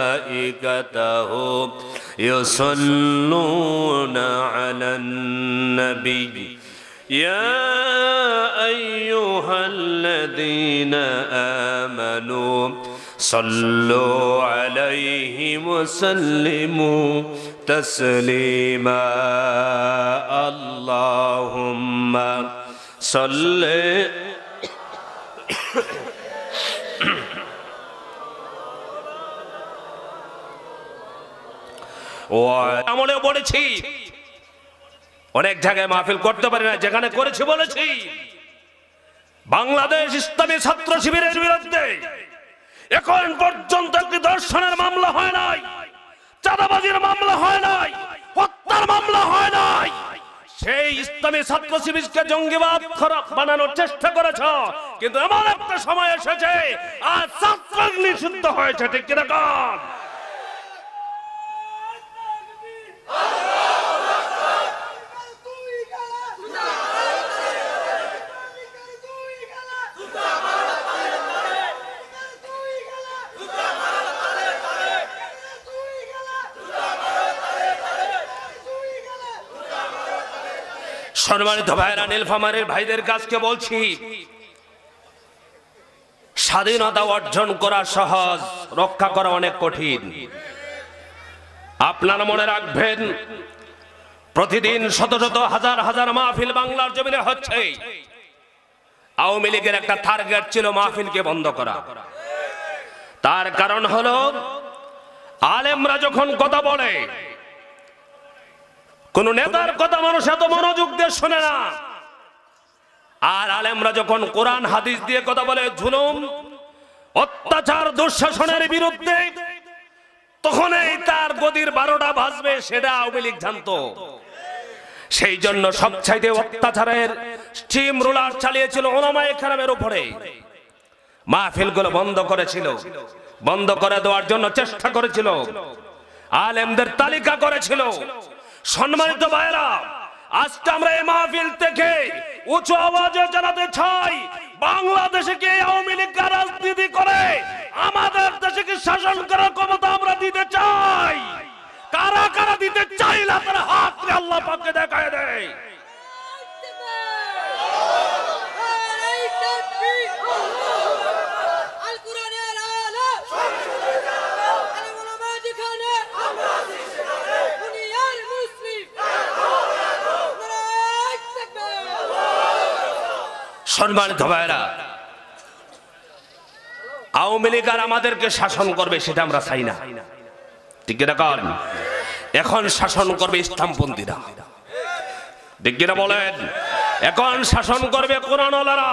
ملائكته يصلون على النبي يا أيها الذين آمنوا صلوا عليه وسلموا تسليما اللهم صل আমলে বলেছি অনেক জায়গায় মাহফিল করতে পারি না, যেখানে করেছি বলেছি বাংলাদেশ ইসলামী ছাত্র শিবিরের বিরুদ্ধে এখন পর্যন্ত একটি ধর্ষণের মামলা হয় নাই, চাঁদাবাজির মামলা হয় নাই, হত্যার মামলা হয় নাই। সেই ইসলামী ছাত্র শিবিরকে জঙ্গিবাদ বানানোর চেষ্টা করেছ, কিন্তু এমন একটা সময় এসেছে আজ ছাত্র নিষিদ্ধ হয়েছে, ঠিক কিনা? সম্মানিত ভাইরা, নীলফামারীর ভাইদের কাছকে বলছি, স্বাধীনতা অর্জন করা সহজ, রক্ষা করা অনেক কঠিন। আপনারা মনে রাখবেন, প্রতিদিন শত শত হাজার হাজার মাহফিল বাংলার জমিনে হচ্ছে। আওয়ামী লীগের একটা টার্গেট ছিল মাহফিলকে বন্ধ করা। তার কারণ হলো আলেমরা যখন কথা বলে, কোন নেতার কথা মানুষ এত মনোযোগ দিয়ে শোনে না। আর আলেমরা যখন কোরআন হাদিস দিয়ে কথা বলে, জুলুম অত্যাচার দুঃশাসনের বিরুদ্ধে, তখনই তার গদির 12টা বাজবে, সেটা আওয়ামী লীগ জানতো। সেই জন্য সবচাইতে অত্যাচারের স্টিম রোলার চালিয়েছিল ওলামায়ে কেরামের উপরে। মাহফিলগুলো বন্ধ করেছিল, বন্ধ করে দেওয়ার জন্য চেষ্টা করেছিল, আলেমদের তালিকা করেছিল। সম্মানিত ভাইরা, আজকে আমরা এই মাহফিল থেকে উঁচু আওয়াজে জানাতে চাই, বাংলাদেশে কি আওয়ামী লীগ রাজনীতি করে আমাদের দেশে কি শাসন করার ক্ষমতা আমরা দিতে চাই? কারা কারা দিতে চাই না, তারা হাত আল্লাহ পাককে দেখায় দেয়। সম্মানিত ভাইরা, আওয়ামী লীগ আর আমাদেরকে শাসন করবে সেটা আমরা চাই না, ঠিক কিনা? কারণ এখন শাসন করবে ইসলামপন্থীরা, ঠিক কিনা বলেন? এখন শাসন করবে কোরআনওয়ালারা,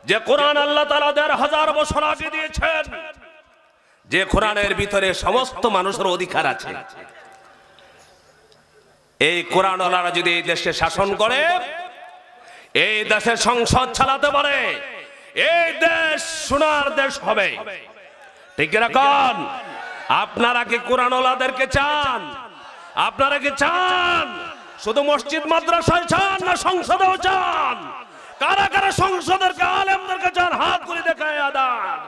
যে কোরআন আল্লাহ তাআলা 1000 বছর আগে দিয়েছেন, যে কোরআনের ভিতরে সমস্ত মানুষের অধিকার আছে। এই কোরআনওয়ালারা যদি এই দেশে শাসন করে, এই দেশের সংসদ চালাতে পারে, এই দেশ সোনার দেশ হবে, ঠিক রাখুন। আপনারা কি কোরআনওয়ালাদেরকে চান? আপনারা কি চান শুধু মসজিদ মাদ্রাসায় চান, না সংসদেও চান? কারা কারা সংসদের আলেমদেরকে চান? হাত করে দেখায় আদান।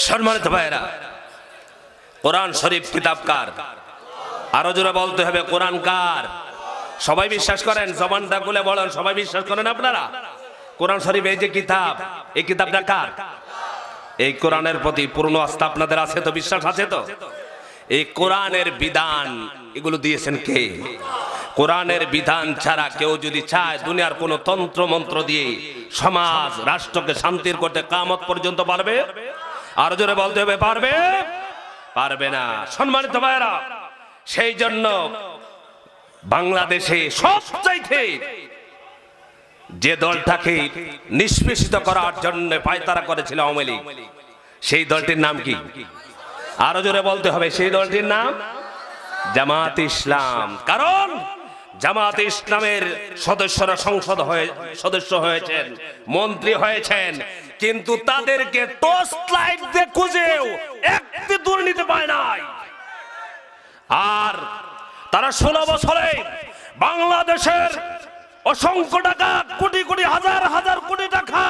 সম্মানিত ভাইরা, কোরআন শরীফ কিতাব কার? আরো জোরে বলতে হবে, কোরআন কার? সবাই বিশ্বাস করেন? জবানটা খুলে বলেন, সবাই বিশ্বাস করেন আপনারা? কোরআন শরীফ এই যে কিতাব, এই কিতাবটা কার? এই কোরআনের প্রতি পূর্ণ আস্থা আপনাদের আছে তো? বিশ্বাস আছে তো? এই কোরআনের বিধান এগুলো দিয়েছেন কে? কোরআনের বিধান ছাড়া কেউ যদি চায় দুনিয়ার কোন তন্ত্র মন্ত্র দিয়ে সমাজ রাষ্ট্রকে শান্তির করতে কিয়ামত পর্যন্ত পারবে? আরো জোরে বলতে হবে, পারবে? পারবে না। সম্মানিত ভাইরা, সেই জন্য বাংলাদেশে সবচাইতে যে দলটাকে নিষ্পেষিত করার জন্য পায়তারা করেছিল আওয়ামী লীগ, সেই দলটির নাম কি? আরো জোরে বলতে হবে, সেই দলটির নাম জামাত ইসলাম। কারণ জামাত ইসলামের সদস্যরা সদস্য হয়েছেন, মন্ত্রী হয়েছেন, কিন্তু তাদেরকে টর্চ লাইট দিয়ে খুঁজেও একটি দুর্নীতি পায় নাই। আর তারা 16 বছরে বাংলাদেশের অসংখ্য টাকা, কোটি কোটি, হাজার হাজার কোটি টাকা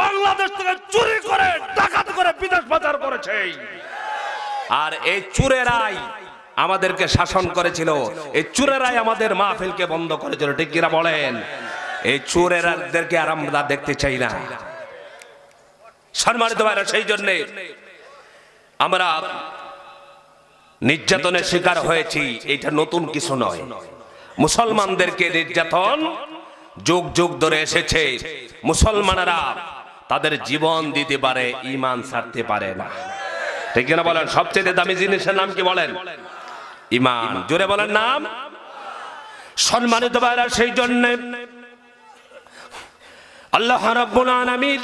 বাংলাদেশ থেকে চুরি করে, ডাকাত করে বিদেশ পাচার করেছে। আর এই চুরেরাই আমাদেরকে শাসন করেছিল, এই চুরেরাই আমাদের মাহফিলকে বন্ধ করেছিল। ঠিক কিনা বলেন? এই চোরেরাদেরকে আর আমরা দেখতে চাই না। সম্মানিত ভাইরা, সেই জন্য আমরা নির্যাতনের শিকার হয়েছি, এটা নতুন কিছু নয়। মুসলমানদেরকে নির্যাতন যুগ যুগ ধরে এসেছে। মুসলমানেরা তাদের জীবন দিতে পারে, ঈমান ছাড়তে পারে না। ঠিক কিনা বলেন? সবচেয়ে দামি জিনিসের নাম কি বলেন? ঈমান। জোরে বলেন নাম। সম্মানিত ভাইরা, সেই জন্য আল্লাহ রাব্বুল আলামিন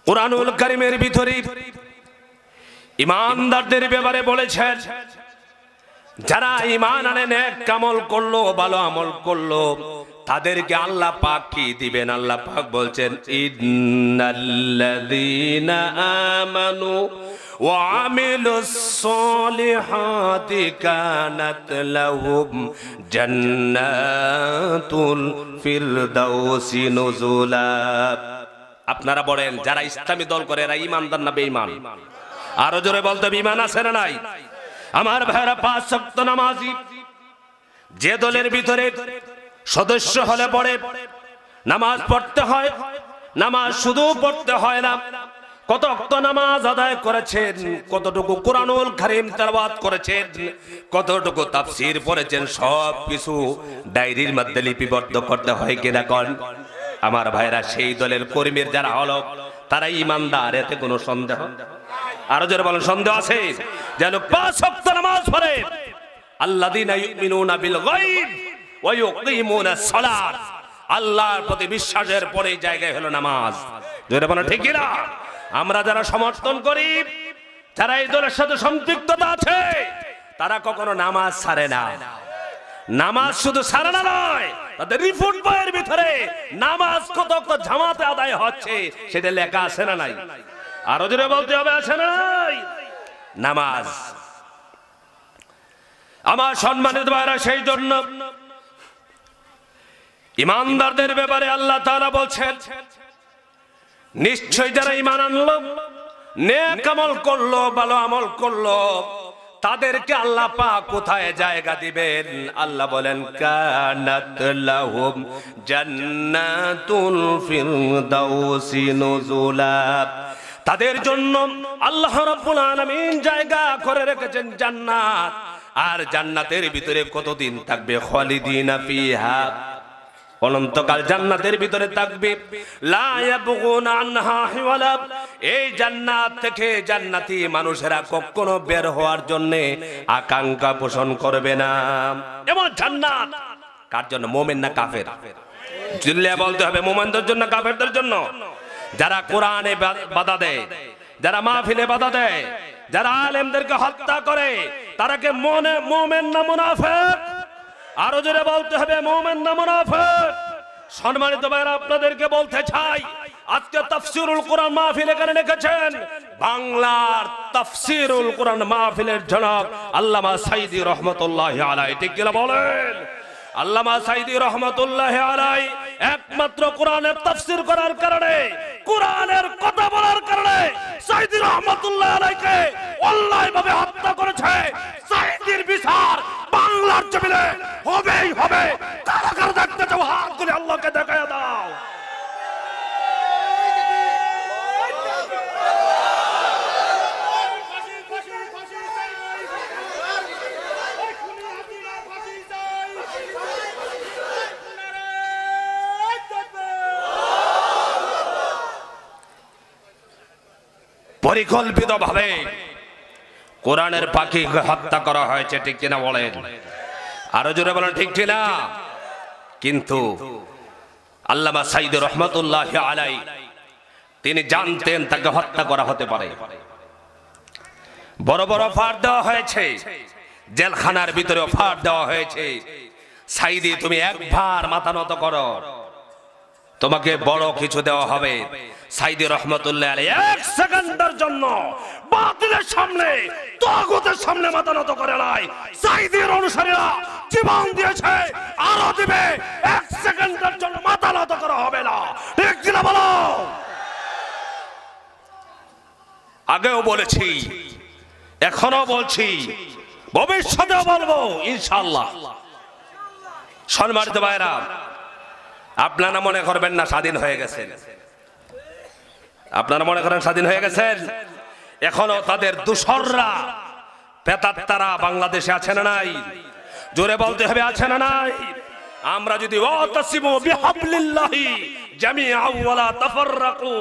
কুরআনুল কারীমের ভিতরে ঈমানদারদের ব্যাপারে বলেছেন, যারা ঈমান আনে, নেক আমল করলো, ভালো আমল করলো, তাদেরকে আল্লাহ পাক কি দিবেন? আল্লাহ পাক বলছেন, ইন্নাল্লাযীনা আমানু ওয়া আমিলুস সলিহাতি কানাত লাহুম জান্নাতুল ফিরদাউসি নুজুলা। আপনারা বলেন, যারা ইসলামী দল করে এরা ঈমানদার না বেঈমান? আরো জোরে বলতে হবে, ঈমান আছে না নাই? আমার ভাইরা, 5 ওয়াক্ত নামাজি যে দলের ভিতরে সদস্য হলে পরে নামাজ পড়তে হয়। নামাজ শুধু পড়তে হয় না, কত ওয়াক্ত নামাজ আদায় করেছেন, কতটুকু কুরআনুল কারীম তেলাওয়াত করেছেন, কতটুকু তাফসীর পড়েছেন, সব কিছু ডায়েরির মধ্যে লিপিবদ্ধ করতে হয় কিনা কোন? আমার ভাইরা, সেই দলের কর্মীর যারা হলো তারা ঈমানদার, এতে কোনো সন্দেহ? আরো জোরে বলেন, সন্দেহ আছে? যেন 5 ওয়াক্ত নামাজ পড়ে, আল্লাযীনা ইউমিনুনা বিল গায়ব ওয়া ইউকিমুনাস সালাত, আল্লাহর প্রতি বিশ্বাসের পরে জায়গায় হলো নামাজ। জোরে বলেন ঠিক কি না? আমরা যারা সমর্থন করি, যারা এই দলের সাথে সম্পৃক্ততা আছে, তারা কখনো নামাজ ছাড়ে না। নামাজ শুধু ছাড়ে না নয়, তাদের রিপোর্ট বইয়ের ভিতরে নামাজ কত জামাতে আদায় হচ্ছে সেটা লেখা আছে না নাই? আরো জোরে বলতে হবে, আছে না নাই? নামাজ। আমার সম্মানিত ভাইরা, সেই জন্য ঈমানদারদের ব্যাপারে আল্লাহ তাআলা বলছেন, নিশ্চয় যারা ঈমান আনলো, নেক আমল করলো, ভালো আমল করলো, তাদেরকে আল্লাহ পাক কোথায় জায়গা দিবেন? আল্লাহ বলেন, কানাত লাহুম জান্নাতুল ফিরদাউসি নুজুলা। তাদের জন্য আল্লাহ রাব্বুল আলামিন জায়গা করে রেখেছেন জান্নাত। আর জান্নাতের ভিতরে কতদিন থাকবে? খালিদিনা ফিহা, অনন্তকাল জান্নাতের ভিতরে থাকবে। লা ইয়াবগুনা আনহা হিওয়ালা, এই জান্নাত থেকে জান্নাতি মানুষেরা কখনো বের হওয়ার জন্য আকাঙ্ক্ষা পোষণ করবে না। এমন জান্নাত কার জন্য? মুমিন না কাফের? জিল্লা বলতে হবে, মুমিনদের জন্য, কাফেরদের জন্য? যারা কোরআনে বাধা দেয়, যারা মাহফিলে বাধা দেয়, যারা আলেমদেরকে হত্যা করে, তারা কি মুমিন না মুনাফিক? আরো জোরে বলতে হবে, মুমিন না মুনাফিক? সম্মানিত ভাইরা, আপনাদেরকে বলতে চাই, আজকে তাফসীরুল কোরআন মাহফিল এখানে রেখেছেন বাংলার তাফসীরুল কোরআন মাহফিলের জনাব আল্লামা সাঈদী রহমাতুল্লাহি আলাইহি। ঠিক কি বলেন? আল্লামা সাঈদী রহমাতুল্লাহি আলাইহি একমাত্র কোরআনের তাফসীর করার কারণে, কোরআনের কথা বলার কারণে সাঈদী রহমাতুল্লাহি আলাইহিকে অন্যায়ভাবে হত্যা করেছে। সাঈদীর বিচার বাংলার জমিনে হবেই হবে। কারা কারা দেখতে চাও, হাত তুলে আল্লাহকে দেখায়া দাও। পরিকল্পিত ভাবে কোরআনের পাখিকে হত্যা করা হয়েছে। ঠিক কিনা বলেন? আরো জোরে বলেন ঠিক কিনা? কিন্তু আল্লামা সাঈদী রহমাতুল্লাহি আলাইহি তিনি জানতেন তাকে হত্যা করা হতে পারে। বড় বড় অফার দেওয়া হয়েছে, জেলখানার ভিতরে অফার দেওয়া হয়েছে, সাঈদী তুমি একবার মাথা নত করো, তোমাকে বড় কিছু দেওয়া হবে। সাইদি রহমতুল্লাহ আলাইহি এক সেকেন্ডের জন্য বাতিলের সামনে, তাগুতের সামনে মাথা নত করে নাই। সাইদির অনুসারীরা জীবন দিয়েছে, আরো দিবে। এক সেকেন্ডের জন্য মাথা নত করা হবে না, ঠিক কিনা বলো? আগেও বলেছি, এখনো বলছি, ভবিষ্যতেও বলবো ইনশাআল্লাহ। সম্মানিত ভাইরা, আপনারা মনে করবেন না স্বাধীন হয়ে গেছেন, আপনারা মনে করেন স্বাধীন হয়ে গেছেন। এখনো তাদের দোসররা, পেতাত্তারা বাংলাদেশে আছে না নাই? জোরে বলতে হবে, আছে না নাই? আমরা যদি ওয়াতাসিমু বিহাবলিল্লাহি জামিআন ওয়ালা তাফাররাকু,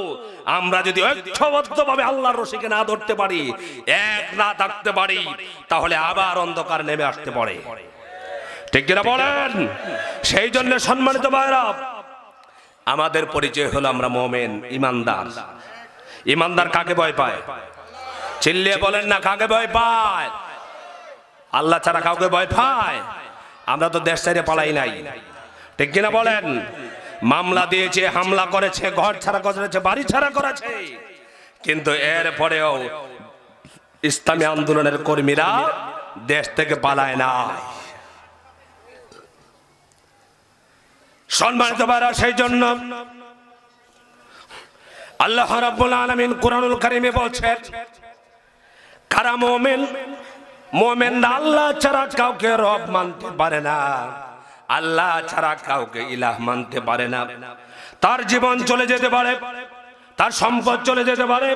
আমরা যদি ঐক্যবদ্ধভাবে আল্লাহর রশিকে না ধরতে পারি, এক না থাকতে পারি, তাহলে আবার অন্ধকার নেমে আসতে পারে, ঠিক কিনা বলেন? সেই জন্য সম্মানিত ভাইরা, আমাদের পরিচয় হলো আমরা মুমিন, ইমানদার। ইমানদার কাকে ভয় পায়? চিল্লিয়ে বলেন না, কাকে ভয় পায়? আল্লাহ ছাড়া কাউকে ভয় পায়? আমরা তো দেশ ছেড়ে পালাই নাই, ঠিক কিনা বলেন? মামলা দিয়েছে, হামলা করেছে, ঘর ছাড়া করেছে, বাড়ি ছাড়া করেছে, কিন্তু এরপরেও ইসলামী আন্দোলনের কর্মীরা দেশ থেকে পালায় না। সম্মানিত ভাইরা, সেই জন্য আল্লাহ রাব্বুল আলামিন কুরআনুল কারীমে বলছেন, কারা মুমিন? মুমিনরা আল্লাহ ছাড়া কাউকে রব মানতে পারে না, আল্লাহ ছাড়া কাউকে ইলাহ মানতে পারে না। তার জীবন চলে যেতে পারে, তার সম্পদ চলে যেতে পারে,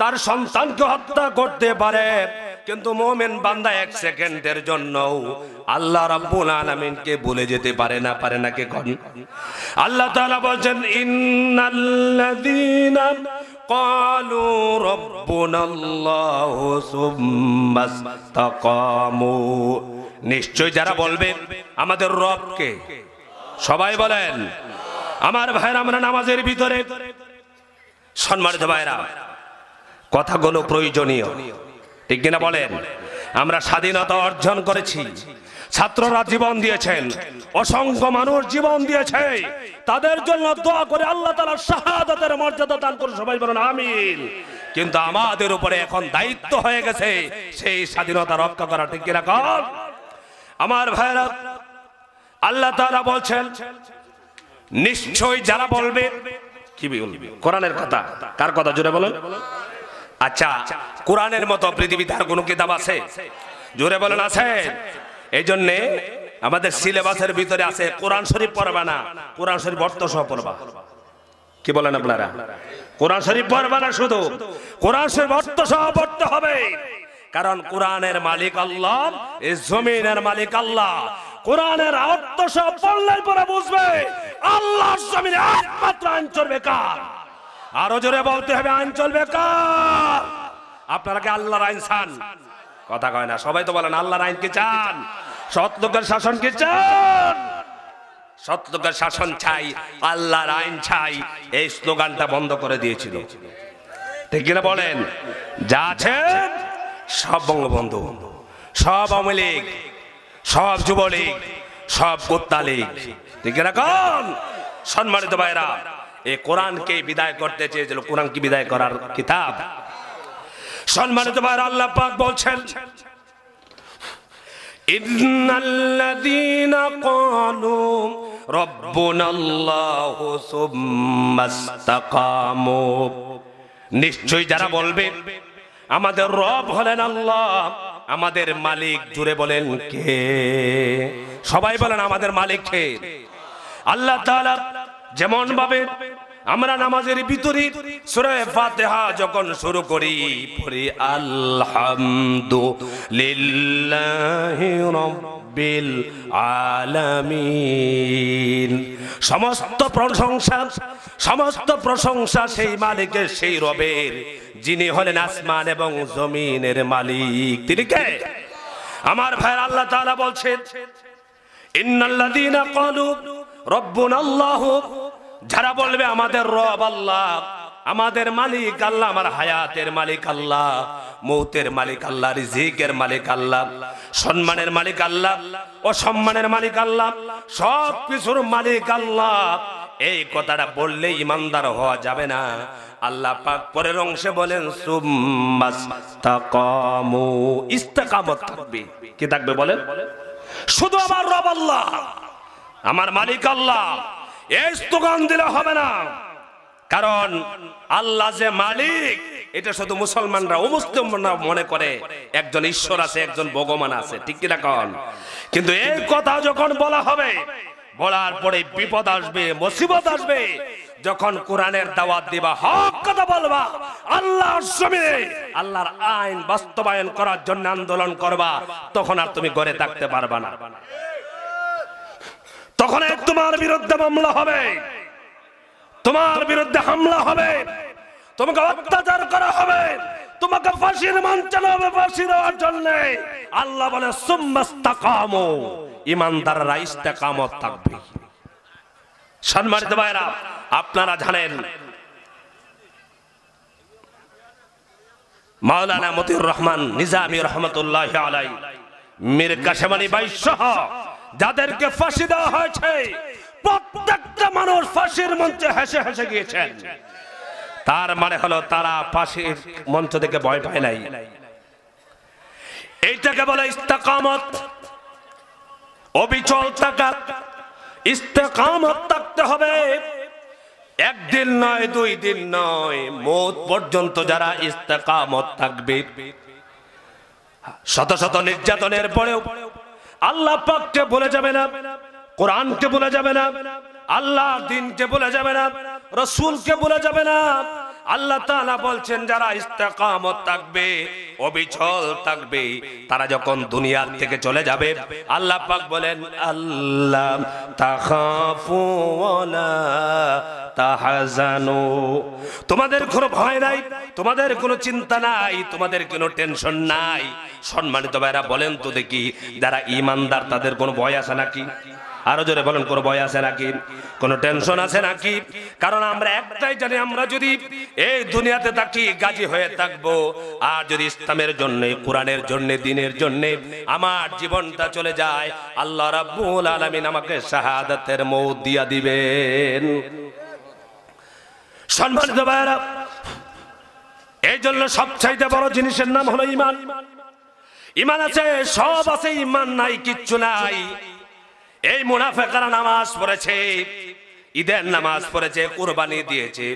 তার সন্তানকে হত্যা করতে পারে, কিন্তু মুমিন বান্দা এক সেকেন্ডের জন্য আল্লাহ রাব্বুল আলামিনকে ভুলে যেতে পারে না। পারে না কে কোন? আল্লাহ তাআলা বলেন, ইন্নাল্লাযীনা ক্বালু রাব্বুনাল্লাহু সুম্মা ইসতাকামু, নিশ্চয় যারা বলবে আমাদের রব কে, সবাই বলেন। আমার ভাইরা, আমরা নামাজের ভিতরে, সম্মানিত ভাইরা, কথাগুলো প্রয়োজনীয়, ঠিক কিনা বলেন? আমরা স্বাধীনতা অর্জন করেছি, ছাত্ররা জীবন দিয়েছেন, অসংখ্য মানুষ জীবন দিয়েছে, তাদের জন্য দোয়া করে আল্লাহ তাআলা শাহাদাতের মর্যাদা দান করুন, সবাই বলেন আমিন। কিন্তু আমাদের উপরে এখন দায়িত্ব হয়ে গেছে সেই স্বাধীনতা রক্ষা করা, ঠিক কিনা? আমার ভাইরা, আল্লাহ তাআলা বলছেন, নিশ্চয় যারা বলবে, কি বলবে? কোরআনের কথা। কার কথা? জোরে বলেন। আচ্ছা, কোরআনের মতো পৃথিবীতে আর কোন কিতাব আছে? জোরে বলেন, আছে? এই জন্য আমাদের সিলেবাসের ভিতরে আছে, কোরআন শরীফ পড়বা না, কোরআন শরীফ অর্থ সহ পড়বা। কি বলেন আপনারা? কোরআন শরীফ পড়বা না, শুধু কোরআন শরীফ অর্থ সহ পড়তে হবে। কারণ কোরআনের মালিক আল্লাহ, এই জমিনের মালিক আল্লাহ। কোরআনের অর্থ সহ পড়লে পরে বুঝবে আল্লাহর জমিনে একমাত্র আইন চলবে কার? আরো জোরে বলতে হবে, আইন চলবে কার? আপনারা কি আল্লাহর আইন চান? কথা কয় না, সবাই তো বলেন আল্লাহর আইন কি চান? সৎলোকের শাসন কি চান? সৎলোকের শাসন চাই, আল্লাহর আইন চাই, এই স্লোগানটা বন্ধ করে দিয়েছিল, ঠিক কিনা বলেন? যা আছে সব বঙ্গবন্ধু, সব আওয়ামী লীগ, সব যুবলীগ, সব কুত্তা লীগ, ঠিক কিনা? কোন? সম্মানিত ভাইরা, এই কোরআনকে বিদায় করতে চেয়েছিল, কোরআন কি বিদায় করার কিতাব? সম্মানিত ভাইরা, আল্লাহ পাক বলছেন, ইন্নাল্লাযীনা ক্বালু রাব্বুনাল্লাহু সুম্মা ইসতাকামু, নিশ্চয় যারা বলবে আমাদের রব হলেন আল্লাহ, আমাদের মালিক। জুড়ে বলেন কে? সবাই বলেন আমাদের মালিক কে? আল্লাহ তাআলা। যেমন ভাবে আমরা নামাজের ভিতরে সূরা ফাতিহা যখন শুরু করি, পড়ি আলহামদুলিল্লাহি রাব্বিল আলামিন, সমস্ত প্রশংসা সেই মালিকের, সেই রবের, যিনি হলেন আসমান এবং জমিনের মালিক। তিনি কে? আমার ভাই, আল্লাহ তাআলা বলছেন, ইন্নাল্লাযীনা ক্বালু রাব্বুনাল্লাহু, যারা বলবে আমাদের রব আল্লাহ, আমাদের মালিক আল্লাহ, আমার হায়াতের মালিক আল্লাহ, মৌতের মালিক আল্লাহ, রিজিকের মালিক আল্লাহ, সম্মানের মালিক আল্লাহ, অসম্মানের মালিক আল্লাহ, সব কিছুর মালিক আল্লাহ। এই কথাটা বললে ইমানদার হওয়া যাবে না। আল্লাহ পাক পরের অংশে বলেন সুম্মাস্তাকামু, ইস্তেকামত থাকবে। কি থাকবে বলেন? শুধু আমার রব আল্লাহ, আমার মালিক আল্লাহ, এই স্লোগান দিলে হবে না। কারণ আল্লাহ যে মালিক এটা শুধু মুসলমানরা অমুসলিমরা মনে করে একজন ঈশ্বর আছে, একজন ভগবান আছে, ঠিক কি না কোন? কিন্তু এই কথা যখন বলা হবে, বলার পরে বিপদ আসবে, মুসিবত আসবে। যখন কোরআনের দাওয়াত দিবা, হক কথা বলবা, আল্লাহর জমিনে আল্লাহর আইন বাস্তবায়ন করার জন্য আন্দোলন করবা, তখন আর তুমি ঘরে থাকতে পারবা না। তখন তোমার বিরুদ্ধে মামলা হবে, তোমার বিরুদ্ধে হামলা হবে, তোমাকে অত্যাচার করা হবে, তোমাকে ফাঁসির মঞ্চে হবে ফাঁসি দেওয়ার জন্য। আল্লাহ বলে সুম্মাস্তাকামু, ইমানদাররা ইস্তেকামত থাকবে। সম্মানিত ভাইরা, আপনারা জানেন মাওলানা মতিউর রহমান নিজামী রহমতুল্লাহি আলাইহি মীর কাসেম আলী ভাই সহ যাদেরকে ফাঁসি দেওয়া হয়েছে, প্রত্যেকটা মানুষ ফাঁসির মঞ্চে হেসে হেসে গিয়েছেন। তার মানে হলো তারা ফাঁসির মঞ্চ থেকে ভয় পায় নাই। এইটাকে বলে ইস্তেকামত, অবিচল থাকা। ইস্তেকামত থাকতে হবে, একদিন নয়, 2 দিন নয়, মওত পর্যন্ত যারা ইস্তেকামত থাকবে। শত শত নির্যাতনের পরেও আল্লাহ পাককে বলে যাবে না, কোরআনকে বলে যাবে না, আল্লাহর দ্বীনকে বলে যাবে না, রাসূলকে বলে যাবে না। আল্লাহ তাআলা বলছেন যারা ইস্তেকামত থাকবে, অবিচল থাকবে, তারা যখন দুনিয়া থেকে চলে যাবে, আল্লাহ পাক বলেন আল্লাহ তাখাফু ওয়ালা তাহজানু, তোমাদের কোনো ভয় নাই, তোমাদের কোনো চিন্তা নাই, তোমাদের কোনো টেনশন নাই। সম্মানিত ভাইরা বলেন তো দেখি, যারা ঈমানদার তাদের কোনো ভয় আছে নাকি? আরো জোরে বলেন, কোনো ভয় আছে নাকি? কোনো টেনশন আছে নাকি? কারণ আমরা একটাই জানি, আমরা যদি এই দুনিয়াতে থাকি গাজী হয়ে থাকবো, আর যদি ইসলামের জন্য, কোরআনের জন্য, দ্বীনের জন্য আমার জীবনটা চলে যায়, আল্লাহ রাব্বুল আলামিন আমাকে শাহাদাতের মওত দিয়া দিবেন। সম্মানিত ভাইরা, এই জন্য সবচাইতে বড় জিনিসের নাম হলো ঈমান। ঈমান আছে, সব আছে, ঈমান নাই কিচ্ছু নাই। এই মুনাফিকরা নামাজ পড়েছে, ঈদের নামাজ পড়েছে, কুরবানি দিয়েছে,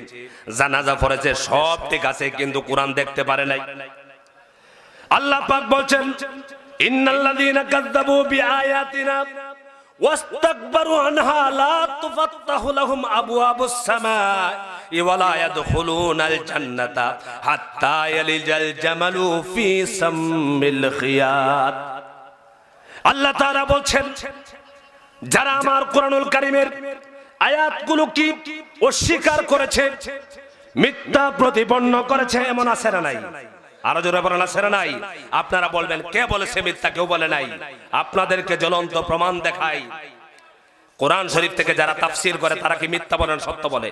জানাজা পড়েছে, সব ঠিক আছে, কিন্তু কোরআন দেখতে পারে নাই। আল্লাহ পাক বলছেন ইন্নাল্লাযীনা কাযযাবু বিআয়াতিনা ওয়াস্তাকবারু আনহা লা তুফাত্তাহু লাহুম আবওয়াবুস সামাই ওয়া লা ইয়াদখুলুনাল জান্নাতা হাত্তা ইয়ালিজাল জামালু ফি সাম্মিল খিয়াত। আল্লাহ তাআলা বলছেন যারা আমার কোরআনুল কারীমের আয়াতগুলো কি অস্বীকার করেছে, মিথ্যা প্রতিপন্ন করেছে, এমন আছে না নাই? আরো জোরে বলেন, আছে না নাই? আপনারা বলবেন কে বলেছে মিথ্যা? কেউ বলে নাই। আপনাদেরকে জ্বলন্ত প্রমাণ দেখাই। কোরআন শরীফ থেকে যারা তাফসীর করে তারা কি মিথ্যা বলেন সত্য বলে?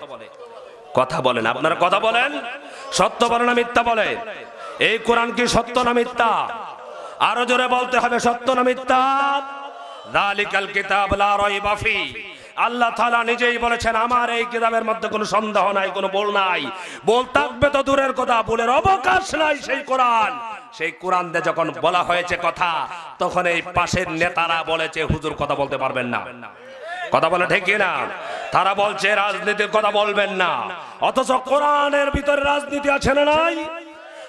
কথা বলেন, আপনারা কথা বলেন, সত্য বলে না মিথ্যা বলে? এই কোরআন কি সত্য না মিথ্যা? আরো জোরে বলতে হবে, সত্য না মিথ্যা? যালিকাল কিতাব লা রাইবা ফি, আল্লাহ তাআলা নিজেই বলেছেন আমার এই কিতাবের মধ্যে কোনো সন্দেহ নাই, কোনো ভুল নাই। ভুল থাকবে তো দূরের কথা, ভুলের অবকাশ নাই। সেই কোরআন, সেই কোরআন দিয়ে যখন বলা হয়েছে কথা, তখন এই পাশের নেতারা বলেছে হুজুর কথা বলতে পারবেন না। কথা বলে ঠিক না? তারা বলছে রাজনীতির কথা বলবেন না, অথচ কোরআনের ভিতরে রাজনীতি আছে না নাই?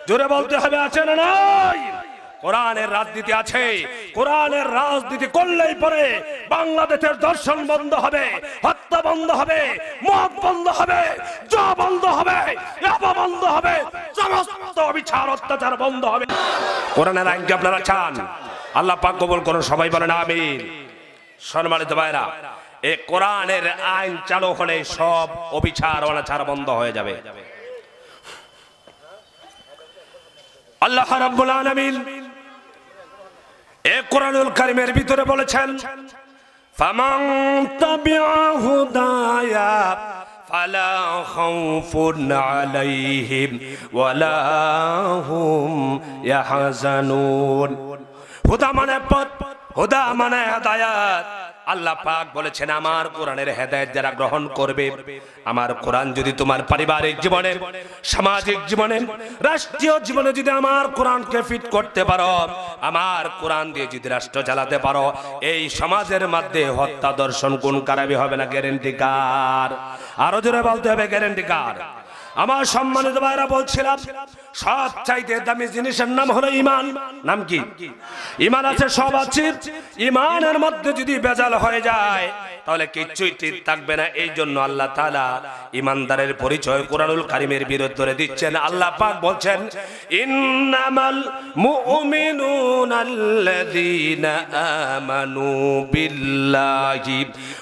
জোরে বলতে হবে, আছে না নাই? কোরআনের রাজনীতি আছে। কোরআনের রাজনীতি করলেই পরে বাংলাদেশের দর্শন বন্ধ হবে, হত্যা বন্ধ হবে, মদ বন্ধ হবে, জুয়া বন্ধ হবে, ইয়াবা বন্ধ হবে, সমস্ত অবিচার অত্যাচার বন্ধ হবে। কোরআনের আইনকে আপনারা চান, আল্লাহ পাক কবুল করুন, সবাই বলেন আমিন। সম্মানিত ভাইরা, এই কোরআনের আইন চালু হলে সব অবিচার অনাচার বন্ধ হয়ে যাবে। আল্লাহ রাব্বুল আলামিন এই কোরআনুল কারীমের ভিতরে বলেছেন ফামান তাবিআ হুদায়া ফালা খাউফুন আলাইহিম ওয়ালা হুম ইয়াহজানুন। হুদা মানে পথ, হুদা মানে হেদায়েত, আল্লাহ পাক বলেছেন আমার কোরআনের হেদায়েত যারা গ্রহণ করবে, আমার কোরআন যদি তোমার পারিবারিক জীবনে, সামাজিক জীবনে, রাষ্ট্রীয় জীবনে যদি আমার কোরআনকে ফিট করতে পারো, আমার কোরআন দিয়ে যদি রাষ্ট্র চালাতে পারো, এই সমাজের মধ্যে হত্যা দর্শন কোন কারাবি হবে না। গ্যারান্টি কার? আরো জোরে বলতে হবে গ্যারান্টি কার? আমার সম্মানিত ভাইরা বলছিলাম সব চাইতে দামি জিনিসের নাম হলো ঈমান। নাম কি? ঈমান আছে, সব আছে, ঈমানের মধ্যে যদি বেজাল হয়ে যায় তাহলে কিচ্ছুই ঠিক থাকবে না। এই জন্য আল্লাহ তাআলা ঈমানদারের পরিচয় কুরআনুল কারীমের বিরুদ্ধে দিচ্ছেন। আল্লাহ পাক বলছেন ইন্নামাল মুমিনুনাল্লাযীনা আমানু বিল্লাহি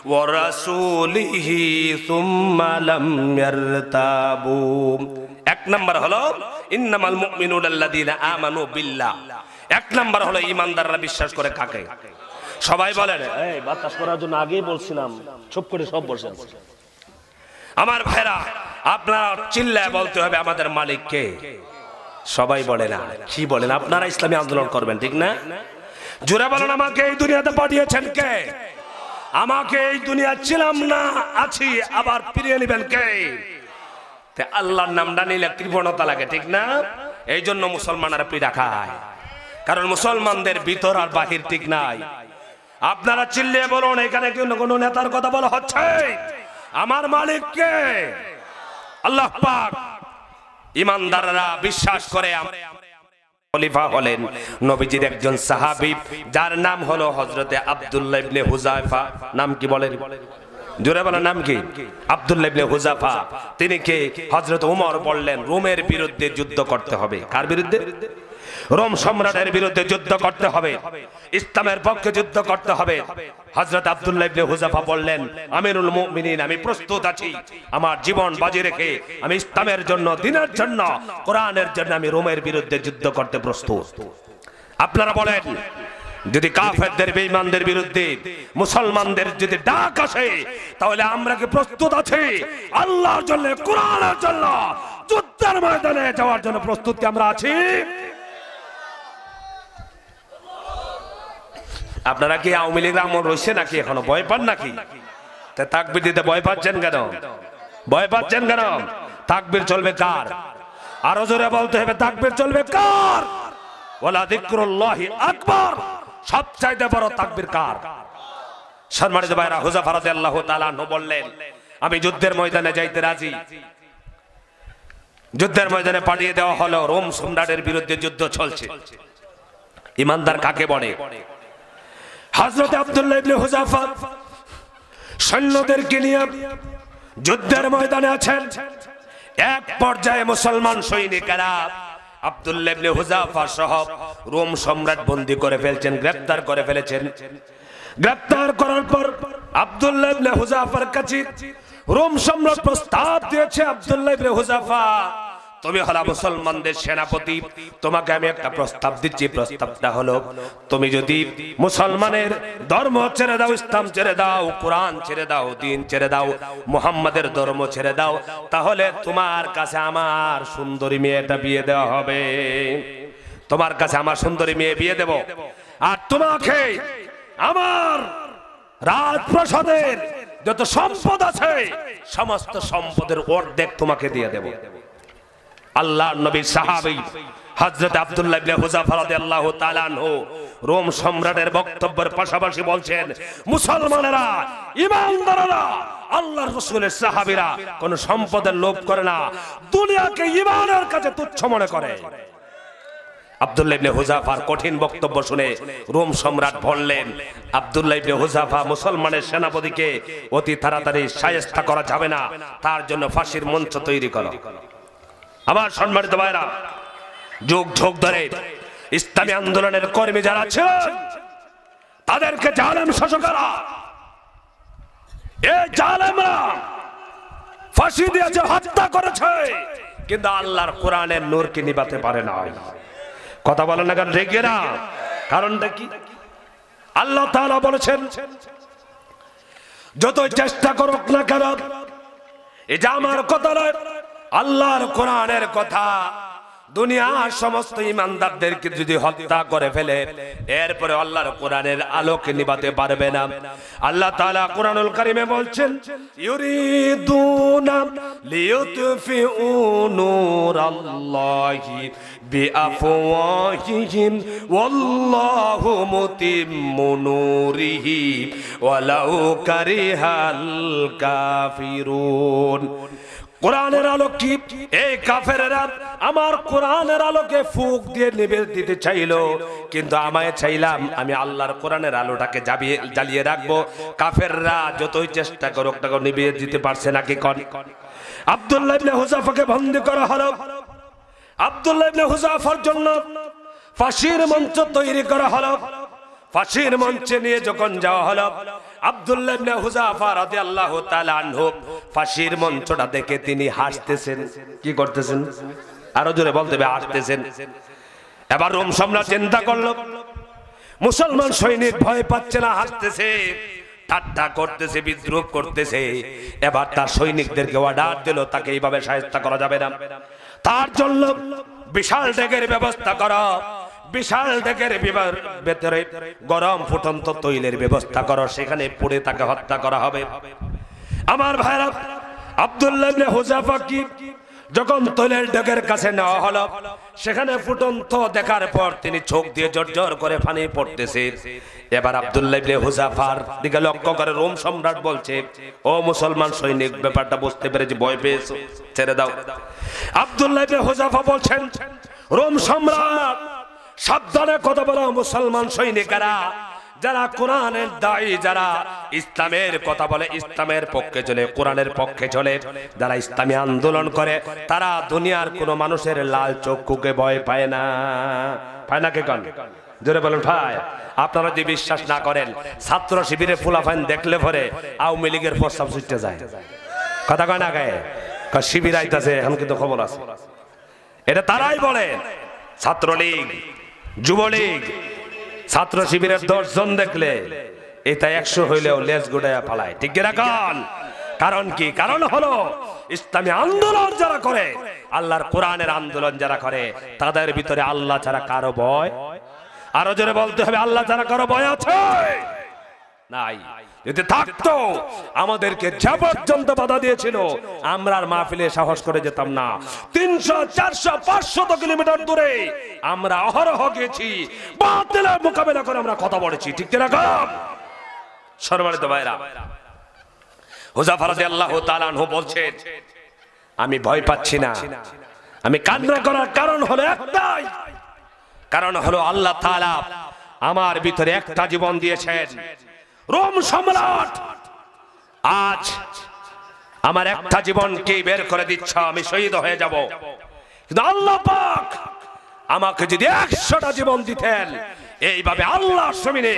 ওয়া রাসূলিহি সুম্মা লাম ইয়ারতাবু। এক নাম্বার হলো ইন্নামাল মুমিনুনাল্লাযীনা আমানু বিল্লাহ। এক নাম্বার হলো ঈমানদাররা বিশ্বাস করে কাকে? সবাই বলেন, এই বাতাস করার জন্য আগেই বলছিলাম, চুপ করে সব বসে আছে। আমার ভাইরা আপনারা চিল্লায় বলতে হবে আমাদের মালিক কে? সবাই বলে না, কি বলেন? আপনারা ইসলামী আন্দোলন করবেন, ঠিক না? জোরে বলেন, আমাকে এই দুনিয়াতে পাঠিয়েছেন কে? আমাকে এই দুনিয়া ছিলাম না, আছি, আবার ফিরিয়ে নেবেন কে? আল্লাহর নামটা নিলে কৃপণতা লাগে, ঠিক না? এই জন্য মুসলমানরা পীড়া খায়, কারণ মুসলমানদের ভিতর আর বাহির ঠিক নাই। আপনারা চিল্লিয়ে বলুন, এখানে কোন নেতার কথা বলা হচ্ছে? আমার মালিক কে? আল্লাহ পাক। ঈমানদাররা বিশ্বাস করে খলিফা হলেন নবীজির একজন সাহাবী, যার নাম হলো হযরতে আব্দুল্লাহ ইবনে হুযায়ফা। নাম কি বলেন? জোরে বলেন, নাম কি? আব্দুল্লাহ ইবনে হুযায়ফা। তিনি কে? হযরত ওমর বললেন রোমের বিরুদ্ধে যুদ্ধ করতে হবে। কার বিরুদ্ধে? রোম সম্রাটের বিরুদ্ধে যুদ্ধ করতে হবে, ইসলামের পক্ষে যুদ্ধ করতে হবে। হযরত আব্দুল্লাহ ইবনে হুযায়ফা বললেন আমিরুল মুমিনিন, আমি প্রস্তুত আছি, আমার জীবন বাজি রেখে আমি ইসলামের জন্য, দ্বীনের জন্য, কোরআনের জন্য আমি রোমের বিরুদ্ধে যুদ্ধ করতে প্রস্তুত। আপনারা বলেন, যদি কাফেরদের, বেঈমানদের বিরুদ্ধে মুসলমানদের যদি ডাক আসে, তাহলে আমরা কি প্রস্তুত আছি আল্লাহর জন্য, কোরআনের জন্য যুদ্ধের ময়দানে যাওয়ার জন্য? প্রস্তুত কি আমরা আছি? আপনারা কি আওয়ামী লীগ আমল রয়েছে নাকি? এখনো ভয় পান নাকি? তাকবীর দিতে ভয় পাচ্ছেন কেন? ভয় পাচ্ছেন কেন? তাকবীর চলবে কার? আরো জোরে বলতে হবে, তাকবীর চলবে কার? ওয়ালা যিকরুল্লাহি আকবার। সবচাইতে বড় তাকবীর কার? সম্মানিত ভাইরা, হুযায়ফা রাদিয়াল্লাহু তাআলা আনহু বললেন আমি যুদ্ধের ময়দানে যাইতে রাজি। যুদ্ধের ময়দানে পাঠিয়ে দেওয়া হলো, রোম সম্রাটের বিরুদ্ধে যুদ্ধ চলছে। ঈমানদার কাকে বলে? হযরত আব্দুল্লাহ ইবনে হুযায়ফা সৈন্যদেরকে নিয়ে যুদ্ধের ময়দানে আছেন। এক পর্যায়ে মুসলমান সৈনিকেরা আব্দুল্লাহ ইবনে হুযায়ফা সহ রোম সম্রাট বন্দী করে ফেলছেন, গ্রেফতার করে ফেলেছেন। গ্রেফতার করার পর আব্দুল্লাহ ইবনে হুযায়ফার কাছে রোম সম্রাট প্রস্তাব দিয়েছে, আব্দুল্লাহ ইবনে হুযায়ফা তুমি হলা মুসলমানদের সেনাপতি, তোমাকে আমি একটা প্রস্তাব দিচ্ছি। প্রস্তাবটা হলো তুমি যদি মুসলমানের ধর্ম ছেড়ে দাও, ইসলাম ছেড়ে দাও, কোরআন ছেড়ে দাও, দ্বীন ছেড়ে দাও, মুহাম্মাদের ধর্ম ছেড়ে দাও, তাহলে তোমার কাছে আমার সুন্দরী মেয়েটা বিয়ে দেওয়া হবে। তোমার কাছে আমার সুন্দরী মেয়ে বিয়ে দেব, আর তোমাকে আমার রাজপ্রাসাদের যত সম্পদ আছে সমস্ত সম্পদের অর্ধেক তোমাকে দিয়ে দেব। আল্লাহর নবীর সাহাবী হযরত আব্দুল্লাহ ইবনে হুযায়ফা রাদিয়াল্লাহু তাআলা আনহু রোম সম্রাটের বক্তব্যের পাশাপাশি বলছেন মুসলমানেরা, ঈমানদাররা, আল্লাহর রাসূলের সাহাবীরা কোন সম্পদের লোভ করে না, দুনিয়াকে ঈমানের কাছে তুচ্ছ মনে করে। আব্দুল্লাহ ইবনে হুযায়ফার কঠিন বক্তব্য শুনে রোম সম্রাট বললেন আব্দুল্লাহ ইবনে হুযায়ফা মুসলমানের সেনাপতিকে অতি তাড়াতাড়ি শায়েস্তা করা যাবে না, তার জন্য ফাঁসির মঞ্চ তৈরি করো। আমার সম্মানিত ভাইরা, যুগ যুগ ধরে ইসলামী আন্দোলনের কর্মী যারা ছিলেন তাদেরকে জালেম শাসকরা, এই জালেমরা ফাঁসি দিয়েছে, হত্যা করেছে, কিন্তু আল্লাহর কোরআনের নূরকে নিভাতে পারে না। কথা বলেন না কেন? রেগে না, কারণটা কি? আল্লাহ তাআলা বলেছেন যত চেষ্টা করুক না কেন, এটা আমার কথা নয়, আল্লাহর কোরআনের কথা। দুনিয়ার সমস্ত ইমানদারদেরকে যদি হত্যা করে ফেলে এরপরে আল্লাহর কোরআনের আলোকে নিভাতে পারবে না। আল্লাহ তাআলা কোরআনুল কারীমে বলছেন ইউরিদুনা লিইউতফিউ নূরাল্লাহি বিআফওয়াহিহিম ওয়াল্লাহু মুতিম্মু নূরিহি ওয়ালাউ কারিহাল কাফিরুন। কোরআনের আলো কি? এই কাফেররা আমার কোরআনের আলোকে ফুঁক দিয়ে নিভে দিতে চাইলো, কিন্তু আমায় চাইলাম আমি আল্লাহর কোরআনের আলোটাকে জ্বালিয়ে রাখবো। কাফেররা যতই চেষ্টা করুক তাকে নিভিয়ে দিতে পারছে না। কি কর? আব্দুল্লাহ ইবনে হুযাফাকে বন্দী করা হলো। আব্দুল্লাহ ইবনে হুযাফার জন্য ফাঁসির মঞ্চ তৈরি করা হলো। ফাঁসির মঞ্চে নিয়ে যখন যাওয়া হলো, আব্দুল্লাহ ইবনে হুযাফা রাদিয়াল্লাহু তাআলা আনহু ফাঁসির মঞ্চটা দেখে তিনি হাসতেছেন। কি করতেছেন? আরো জোরে বলতে হবে, হাসতেছেন। এবার রোম সম্রাট চিন্তা করলো মুসলমান সৈনিক ভয় পাচ্ছে না, হাসতেছে, ঠাট্টা করতেছে, বিদ্রুপ করতেছে। এবার তার সৈনিকদেরকে অর্ডার দিল তাকে এইভাবে শায়েস্তা করা যাবে না, তার জন্য বিশাল ডেকের ব্যবস্থা করো, বিশাল ডেকের ভেতরে গরম ফুটন্ত তৈলের ব্যবস্থা করো, সেখানে পুড়ে তাকে হত্যা করা হবে। আমার ভাইরা, আব্দুল্লাহ ইবনে হুযাফা কি যখন তৈলের ডেকের কাছে নেওয়া হলো, সেখানে ফুটন্ত দেখার পর তিনি চোখ দিয়ে জর্জর করে পানি পড়তেছে। এবার আব্দুল্লাহ ইবনে হুযাফার দিকে লক্ষ্য করে রোম সম্রাট বলছে, ও মুসলমান সৈনিক, ব্যাপারটা বুঝতে পেরেছি, ভয় পেয়েছো, ছেড়ে দাও। আব্দুল্লাহ ইবনে হুযাফা বলছেন, রোম সম্রাট সাবধানে কথা বলো, মুসলমান সৈনিকেরা যারা কোরআনের দায়ী, যারা ইসলামের কথা বলে, ইসলামের পক্ষে চলে, কোরআনের পক্ষে চলে, যারা ইসলামী আন্দোলন করে, তারা দুনিয়ার কোন মানুষের লাল চক্ষুকে ভয় পায় না। পায় না? কে কন? জোরে বলেন ভাই। আপনারা যদি বিশ্বাস না করেন, ছাত্র শিবিরে ফুলাফাইন দেখলে পরে আওয়ামী লীগের প্রস্তাব ছুটতে যায়। কথা কয় না? গায়ে শিবির আইতাছে, এখন কিন্তু খবর আছে। এটা তারাই বলে, ছাত্রলীগ, যুবলীগ, ছাত্র শিবিরের 10 জন দেখলে এটা 100 হইলেও লেজ গুড়াইয়া পালায়। ঠিক রাখুন। কারণ কি? কারণ হলো ইসলামী আন্দোলন যারা করে, আল্লাহর কোরআনের আন্দোলন যারা করে, তাদের ভিতরে আল্লাহ ছাড়া কারো ভয়, আরো জোরে বলতে হবে, আল্লাহ ছাড়া কারো ভয় আছে নাই। যদি থাকতো আমাদেরকে যা পর্যন্ত বাধা দিয়েছিল, আমরা আর মাহফিলে সাহস করে যেতাম না। 300, 400, 500 কিলোমিটার দূরে আমরা অহরহ গেছি, বাতিলের মোকাবেলা করে আমরা কথা বলেছি। ঠিক না? সম্মানিত ভাইরা, হুযাফা রাদিয়াল্লাহু তাআলা আনহু বলছেন, আমি ভয় পাচ্ছি না। আমি কান্না করার কারণ হলো একটাই, কারণ হলো আল্লাহ তাআলা আমার ভিতরে একটা জীবন দিয়েছেন। রোম সম্রাট আজ আমার একটা জীবনকে বের করে দিচ্ছ, আমি শহীদ হয়ে যাব, কিন্তু আল্লাহ পাক আমাকে যদি 100টা জীবন দিতেন, এইভাবে আল্লাহ জমিনে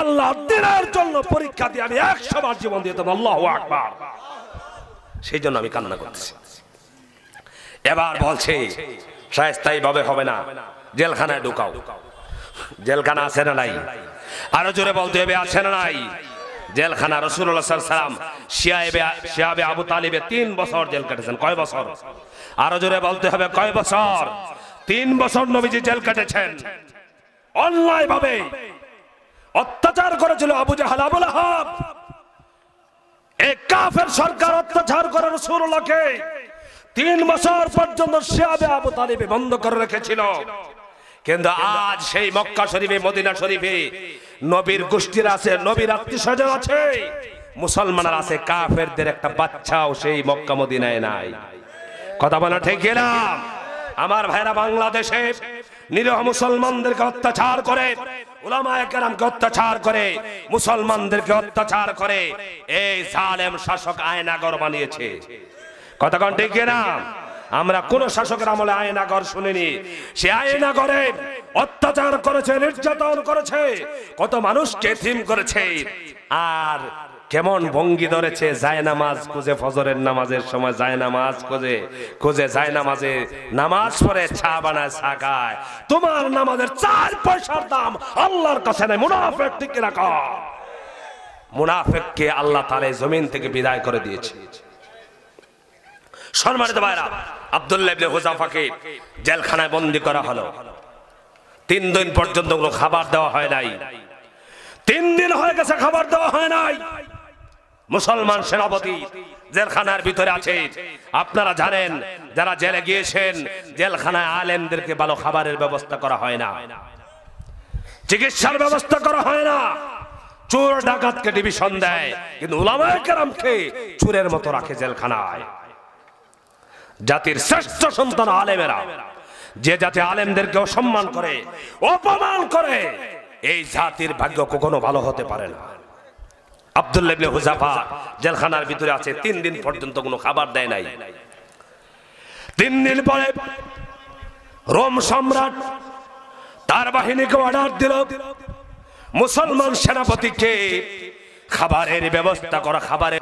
আল্লাহ দ্বীনের জন্য পরীক্ষা দিয়ে আমি 100 বার জীবন দিতাম। আল্লাহু আকবার। সেই জন্য আমি কান্না করতেছি। এবার বলছে শায়েস্তা এইভাবে হবে না, জেলখানায় ঢুকাও। জেলখানা আছে না নাই? আরো জোরে বলতে হবে, আছে না নাই? জেলখানা রাসূলুল্লাহ সাল্লাল্লাহু আলাইহি ওয়াসাল্লাম শিয়াবে আবু তালিবে 3 বছর জেল কেটেছেন। কয় বছর? আরো জোরে বলতে হবে, কয় বছর? 3 বছর নবীজি জেল কেটেছেন। অন্যায় ভাবে অত্যাচার করেছিল আবু জাহাল, আবু লাহাব। এই কাফের সরকার অত্যাচার করে রাসূলুল্লাহকে 3 বছর পর্যন্ত শিয়াবে আবু তালিবে বন্ধ করে রেখেছিল। কিন্তু আজ সেই মক্কা শরীফে, মদিনা শরীফে নবীর গোষ্ঠীর আছে, নবীর আত্মীয়স্বজন আছে, মুসলমানের আছে, কাফেরদের একটা বাচ্চাও সেই মক্কা মদিনায় নাই। কথা বলা ঠিক না? আমার ভাইরা, বাংলাদেশে নিরীহ মুসলমানদেরকে অত্যাচার করে, উলামায়ে কেরামকে অত্যাচার করে, মুসলমানদেরকে অত্যাচার করে এই জালেম শাসক আয়নাগর বানিয়েছে। কথা কোন ঠিক না? আমরা কোন শাসকের আমলে আয়নাগর শুনিনি। সে আয়নাগরে অত্যাচার করেছে, নির্যাতন করেছে, কত মানুষকে এতিম করেছে। আর কেমন ভঙ্গি ধরেছে, জায়নামাজ খুঁজে, ফজরের নামাজের সময় জায়নামাজ খুঁজে জায়নামাজে নামাজ পড়ে চা বানায়, চা খায়। তোমার নামাজের 4 পয়সার দাম আল্লাহর কাছে নাই। মুনাফিক। ঠিক রাখো। মুনাফিককে আল্লাহ তাআলা জমিন থেকে বিদায় করে দিয়েছে। সম্মানিত ভাইরা, আব্দুল্লাহ ইবনে হুযাফাকে জেলখানায় বন্দী করা হলো। 3 দিন পর্যন্ত কোনো খাবার দেওয়া হয় নাই। 3 দিন হয়ে গেছে, খাবার দেওয়া হয় নাই। মুসলমান সেনাপতি জেলখানার ভিতরে আছে। আপনারা জানেন, যারা জেলে গিয়েছেন, জেলখানায় আলেমদেরকে ভালো খাবারের ব্যবস্থা করা হয় না, চিকিৎসার ব্যবস্থা করা হয় না। চোর ডাকাতকে ডিভিশন দেয়, কিন্তু উলামায়ে কেরামকে চোরের মতো রাখে জেলখানায়। জাতির শ্রেষ্ঠ সন্তান আলেমেরা, যে জাতি আলেমদেরকে অসম্মান করে, অপমান করে, এই জাতির ভাগ্য কখনো ভালো হতে পারে না। আব্দুল্লাহ ইবনে হুযাফা জেলখানার ভিতরে আছে, 3 দিন পর্যন্ত কোনো খাবার দেয় নাই। 3 দিন পরে রোম সম্রাট তার বাহিনীকে অর্ডার দিল, মুসলমান সেনাপতিকে খাবারের ব্যবস্থা করা, খাবারের